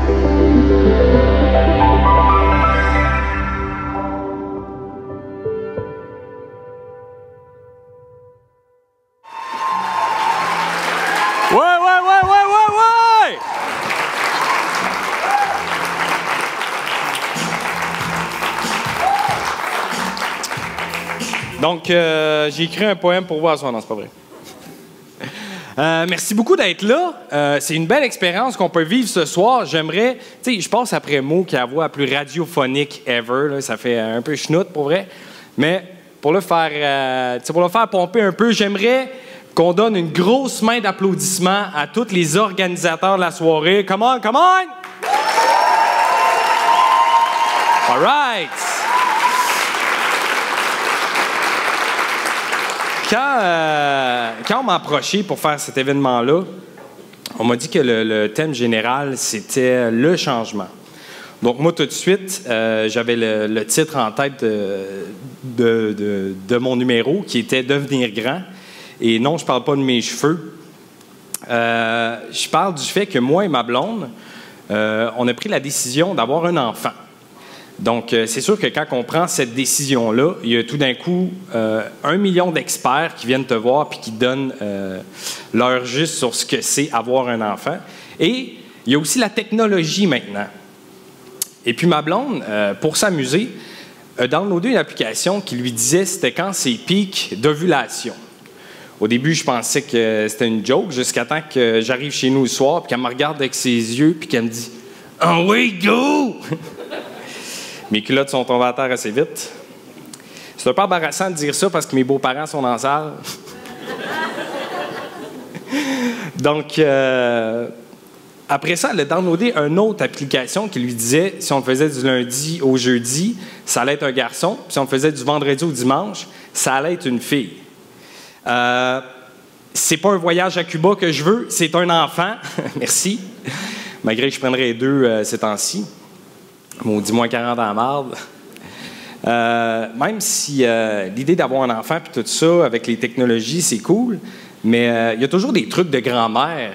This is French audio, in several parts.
Ouais! Donc, j'ai écrit un poème pour vous à soir. Non, c'est pas vrai. Merci beaucoup d'être là. C'est une belle expérience qu'on peut vivre ce soir. J'aimerais... Tu sais, je passe après Mo qui a la voix la plus radiophonique ever. Là, ça fait un peu schnout, pour vrai. Mais pour le faire pomper un peu, j'aimerais qu'on donne une grosse main d'applaudissement à tous les organisateurs de la soirée. Come on, come on! All right! Quand on m'a approché pour faire cet événement-là, on m'a dit que le thème général, c'était le changement. Donc, moi, tout de suite, j'avais le titre en tête de mon numéro, qui était « Devenir grand ». Et non, je ne parle pas de mes cheveux. Je parle du fait que moi et ma blonde, on a pris la décision d'avoir un enfant. Donc, c'est sûr que quand on prend cette décision-là, il y a tout d'un coup 1 million d'experts qui viennent te voir puis qui donnent leur juste sur ce que c'est avoir un enfant. Et il y a aussi la technologie maintenant. Et puis ma blonde, pour s'amuser, a downloadé une application qui lui disait c'était quand ses pics d'ovulation. Au début, je pensais que c'était une joke, jusqu'à temps que j'arrive chez nous le soir puis qu'elle me regarde avec ses yeux puis qu'elle me dit « Oh oui, go! » Mes culottes sont tombées à terre assez vite. C'est un peu embarrassant de dire ça parce que mes beaux-parents sont dans la salle. Donc, après ça, elle a downloadé une autre application qui lui disait si on le faisait du lundi au jeudi, ça allait être un garçon. Puis si on le faisait du vendredi au dimanche, ça allait être une fille. C'est pas un voyage à Cuba que je veux, c'est un enfant. Merci. Malgré que je prendrais les deux ces temps-ci. Maudit moins 40 en marde. Même si l'idée d'avoir un enfant puis tout ça, avec les technologies, c'est cool, mais il y a toujours des trucs de grand-mère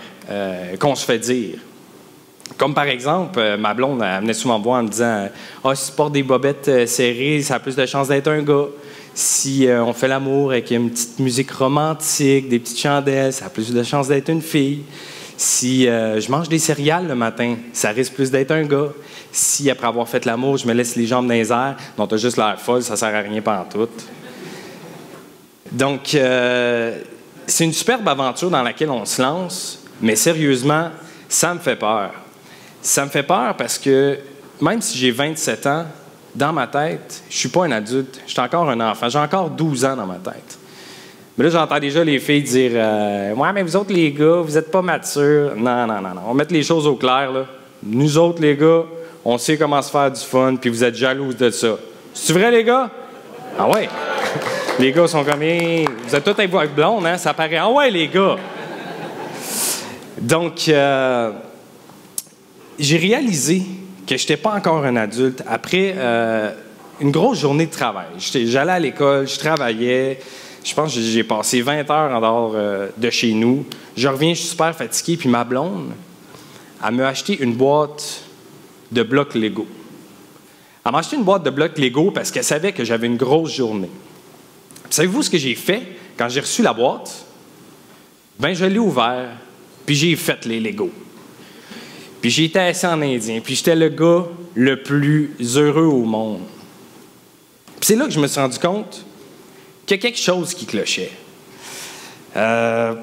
qu'on se fait dire. Comme par exemple, ma blonde, elle venait souvent me voir en me disant « Ah, si tu portes des bobettes serrées, ça a plus de chances d'être un gars. Si on fait l'amour avec une petite musique romantique, des petites chandelles, ça a plus de chances d'être une fille. Si je mange des céréales le matin, ça risque plus d'être un gars. Si, après avoir fait l'amour, je me laisse les jambes dans les airs, donc t'as juste l'air folle, ça sert à rien pantoute. » Donc, c'est une superbe aventure dans laquelle on se lance, mais sérieusement, ça me fait peur. Ça me fait peur parce que, même si j'ai 27 ans, dans ma tête, je suis pas un adulte, je suis encore un enfant. J'ai encore 12 ans dans ma tête. Mais là, j'entends déjà les filles dire « Ouais, mais vous autres, les gars, vous êtes pas matures. » Non. On va mettre les choses au clair, là. Nous autres, les gars, on sait comment se faire du fun, puis vous êtes jalouses de ça. C'est vrai, les gars? Ah ouais? Les gars sont comme hey, « Vous êtes tous avec blonde, hein? Ça paraît. Ah ouais, les gars! » Donc, j'ai réalisé que je n'étais pas encore un adulte après une grosse journée de travail. J'allais à l'école, je travaillais. Je pense que j'ai passé 20 heures en dehors de chez nous. Je reviens, je suis super fatigué, puis ma blonde, elle m'a acheté une boîte de blocs Lego. Elle m'a acheté une boîte de blocs Lego parce qu'elle savait que j'avais une grosse journée. Puis savez-vous ce que j'ai fait quand j'ai reçu la boîte? Bien, je l'ai ouvert, puis j'ai fait les Lego. Puis j'ai été assis en indien, puis j'étais le gars le plus heureux au monde. Puis c'est là que je me suis rendu compte qu'il y a quelque chose qui clochait. Je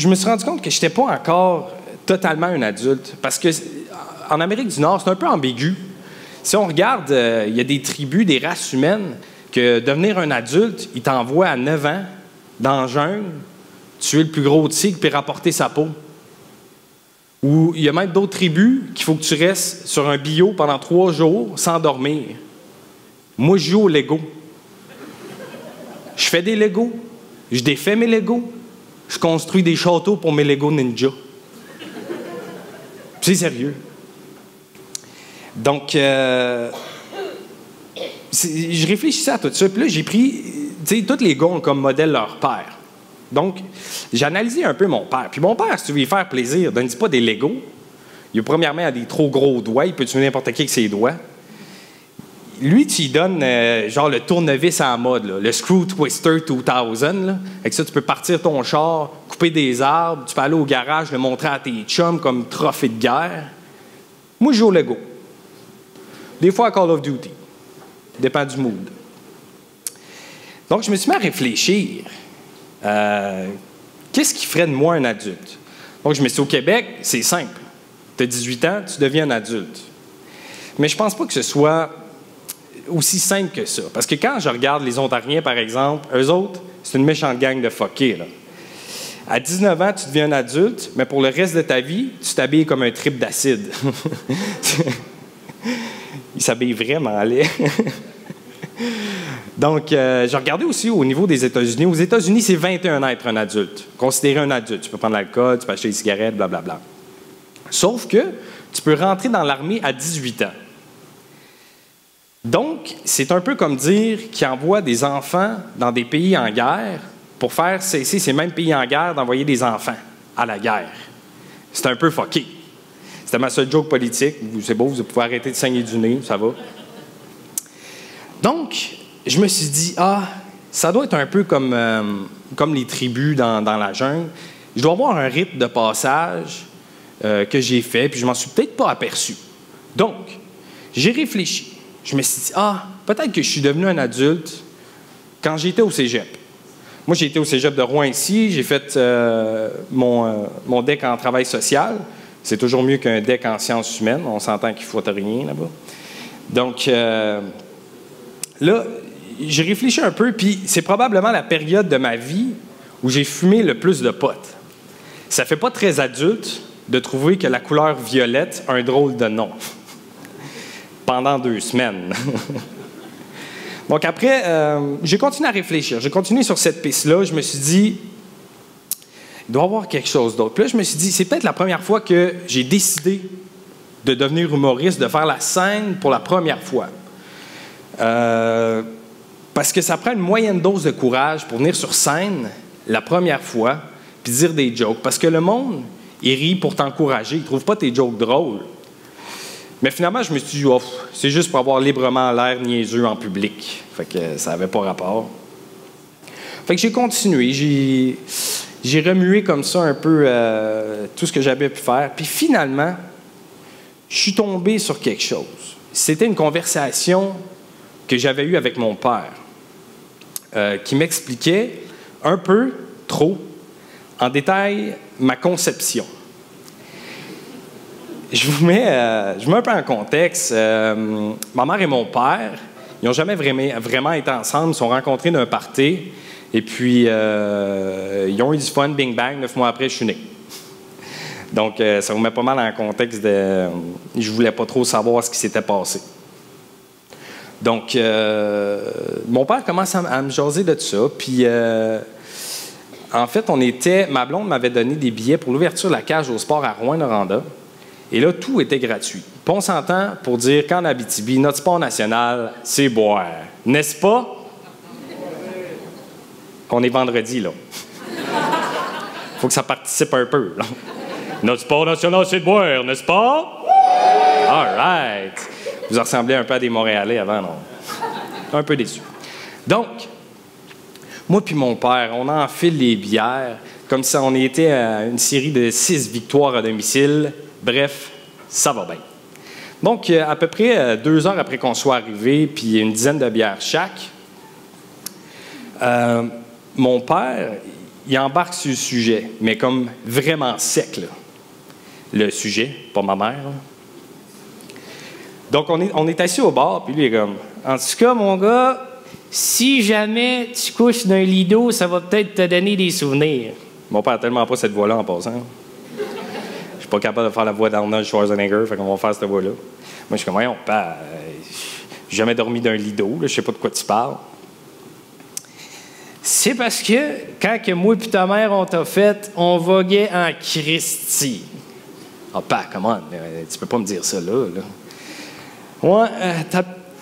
me suis rendu compte que je n'étais pas encore totalement un adulte. Parce que en Amérique du Nord, c'est un peu ambigu. Si on regarde, il y a des tribus, des races humaines, que devenir un adulte, ils t'envoient à 9 ans dans la jungle, tuer le plus gros tigre puis rapporter sa peau. Ou il y a même d'autres tribus qu'il faut que tu restes sur un bio pendant 3 jours sans dormir. Moi, je joue au Lego. Je fais des Legos. Je défais mes Legos. Je construis des châteaux pour mes Legos Ninja. C'est sérieux. Donc, je réfléchissais à tout ça. Puis là, j'ai pris... Tu sais, tous les gars ont comme modèle leur père. Donc, j'ai analysé un peu mon père. Puis mon père, si tu veux lui faire plaisir, donne-lui pas des Legos. Premièrement, il a des trop gros doigts. Il peut tuer n'importe qui avec ses doigts. Lui, tu lui donnes genre le tournevis en mode, là, le Screw Twister 2000. Là. Avec ça, tu peux partir ton char, couper des arbres, tu peux aller au garage, le montrer à tes chums comme trophée de guerre. Moi, je joue au Lego. Des fois à Call of Duty. Dépend du mood. Donc, je me suis mis à réfléchir. Qu'est-ce qui ferait de moi un adulte? Donc, je me suis dit, au Québec, c'est simple. Tu as 18 ans, tu deviens un adulte. Mais je pense pas que ce soit aussi simple que ça. Parce que quand je regarde les Ontariens, par exemple, eux autres, c'est une méchante gang de fuckés, là. À 19 ans, tu deviens un adulte, mais pour le reste de ta vie, tu t'habilles comme un trip d'acide. Ils s'habillent vraiment laid. Donc, j'ai regardé aussi au niveau des États-Unis. Aux États-Unis, c'est 21 ans être un adulte. Considéré un adulte. Tu peux prendre l'alcool, tu peux acheter des cigarettes, blablabla. Sauf que tu peux rentrer dans l'armée à 18 ans. Donc, c'est un peu comme dire qu'ils envoient des enfants dans des pays en guerre pour faire cesser ces mêmes pays en guerre d'envoyer des enfants à la guerre. C'est un peu fucké. C'était ma seule joke politique. C'est beau, vous pouvez arrêter de saigner du nez, ça va. Donc, je me suis dit, ça doit être un peu comme les tribus dans la jungle. Je dois avoir un rite de passage que j'ai fait, puis je m'en suis peut-être pas aperçu. Donc, j'ai réfléchi. Je me suis dit, peut-être que je suis devenu un adulte quand j'étais au cégep. Moi, j'ai été au cégep de Rouen ici. J'ai fait mon DEC en travail social. C'est toujours mieux qu'un DEC en sciences humaines. On s'entend qu'il ne faut rien là-bas. Donc, là, j'ai réfléchi un peu, puis c'est probablement la période de ma vie où j'ai fumé le plus de pot. Ça fait pas très adulte de trouver que la couleur violette a un drôle de nom. Pendant 2 semaines. Donc après, j'ai continué à réfléchir. J'ai continué sur cette piste-là. Je me suis dit, il doit y avoir quelque chose d'autre. Puis là, je me suis dit, c'est peut-être la première fois que j'ai décidé de devenir humoriste, de faire la scène pour la première fois. Parce que ça prend une moyenne dose de courage pour venir sur scène la première fois puis dire des jokes. Parce que le monde, il rit pour t'encourager. Il ne trouve pas tes jokes drôles. Mais finalement, je me suis dit, c'est juste pour avoir librement l'air niaiseux en public. Fait que ça n'avait pas rapport. Fait que j'ai continué. J'ai remué comme ça un peu tout ce que j'avais pu faire. Puis finalement, je suis tombé sur quelque chose. C'était une conversation que j'avais eue avec mon père, qui m'expliquait un peu trop en détail ma conception. Je vous mets un peu en contexte. Ma mère et mon père, ils n'ont jamais vraiment été ensemble. Ils se sont rencontrés d'un party. Et puis, ils ont eu du fun, bing bang. 9 mois après, je suis né. Donc, ça vous met pas mal en contexte de... Je voulais pas trop savoir ce qui s'était passé. Donc, mon père commence à me jaser de ça. Puis, en fait, ma blonde m'avait donné des billets pour l'ouverture de la cage au sport à Rouyn-Noranda. Et là, tout était gratuit. Puis on s'entend pour dire qu'en Abitibi, notre sport national, c'est boire. N'est-ce pas? On est vendredi, là. Faut que ça participe un peu, là. Notre sport national, c'est de boire, n'est-ce pas? All right. Vous ressemblez un peu à des Montréalais avant, non? Un peu déçu. Donc, moi puis mon père, on enfile les bières comme si on était à une série de 6 victoires à domicile. Bref, ça va bien. Donc, à peu près 2 heures après qu'on soit arrivé, puis une dizaine de bières chaque, mon père, il embarque sur le sujet, mais comme vraiment sec, là. Le sujet, pas ma mère, là. Donc, on est assis au bar, puis lui, il est comme, en tout cas, mon gars, si jamais tu couches d'un lit d'eau, ça va peut-être te donner des souvenirs. Mon père n'a tellement pas cette voix-là en passant. Je suis pas capable de faire la voix d'Arnold Schwarzenegger, fait qu'on va faire cette voix-là. Moi, je suis comme, voyons, père, j'ai jamais dormi d'un lit d'eau, je sais pas de quoi tu parles. C'est parce que, quand que moi et ta mère on t'a fait, on voguait en Christie. Ah, père, comment? Tu peux pas me dire ça, là. Ouais,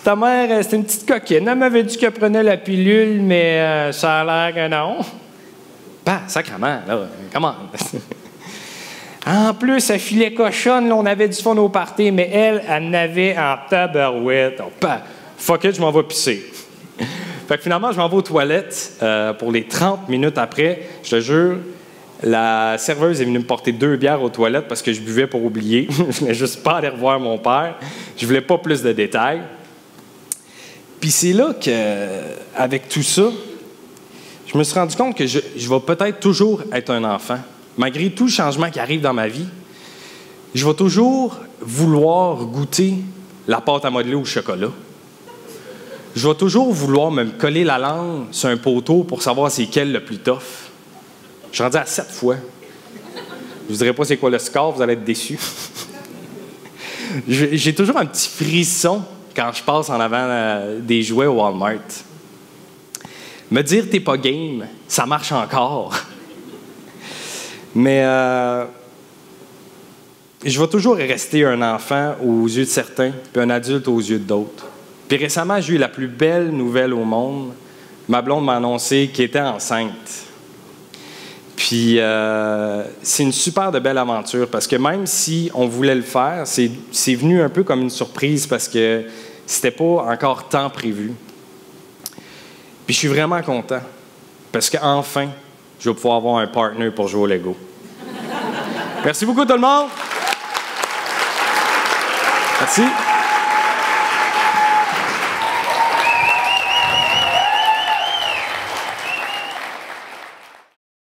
ta mère, c'était une petite coquine. Elle m'avait dit qu'elle prenait la pilule, mais ça a l'air que non. Père, sacrément, là, comment? En plus, elle filait cochonne, là, on avait du fun au party, mais elle n'avait en tabarouette. Oh, fuck it, je m'en vais pisser. Fait que finalement, je m'en vais aux toilettes pour les 30 minutes après. Je te jure, la serveuse est venue me porter 2 bières aux toilettes parce que je buvais pour oublier. Je voulais juste pas aller revoir mon père. Je voulais pas plus de détails. Puis c'est là qu'avec tout ça, je me suis rendu compte que je vais peut-être toujours être un enfant. Malgré tout le changement qui arrive dans ma vie, je vais toujours vouloir goûter la pâte à modeler au chocolat. Je vais toujours vouloir me coller la langue sur un poteau pour savoir c'est quel le plus tough. Je suis rendu à 7 fois. Je vous dirai pas c'est quoi le score, vous allez être déçus. J'ai toujours un petit frisson quand je passe en avant des jouets au Walmart. Me dire « t'es pas game », ça marche encore. Mais je vais toujours rester un enfant aux yeux de certains, puis un adulte aux yeux d'autres. Puis récemment, j'ai eu la plus belle nouvelle au monde. Ma blonde m'a annoncé qu'elle était enceinte. Puis c'est une super de belle aventure parce que même si on voulait le faire, c'est venu un peu comme une surprise parce que c'était pas encore tant prévu. Puis je suis vraiment content parce qu'enfin, je vais pouvoir avoir un partner pour jouer au Lego. Merci beaucoup tout le monde. Merci.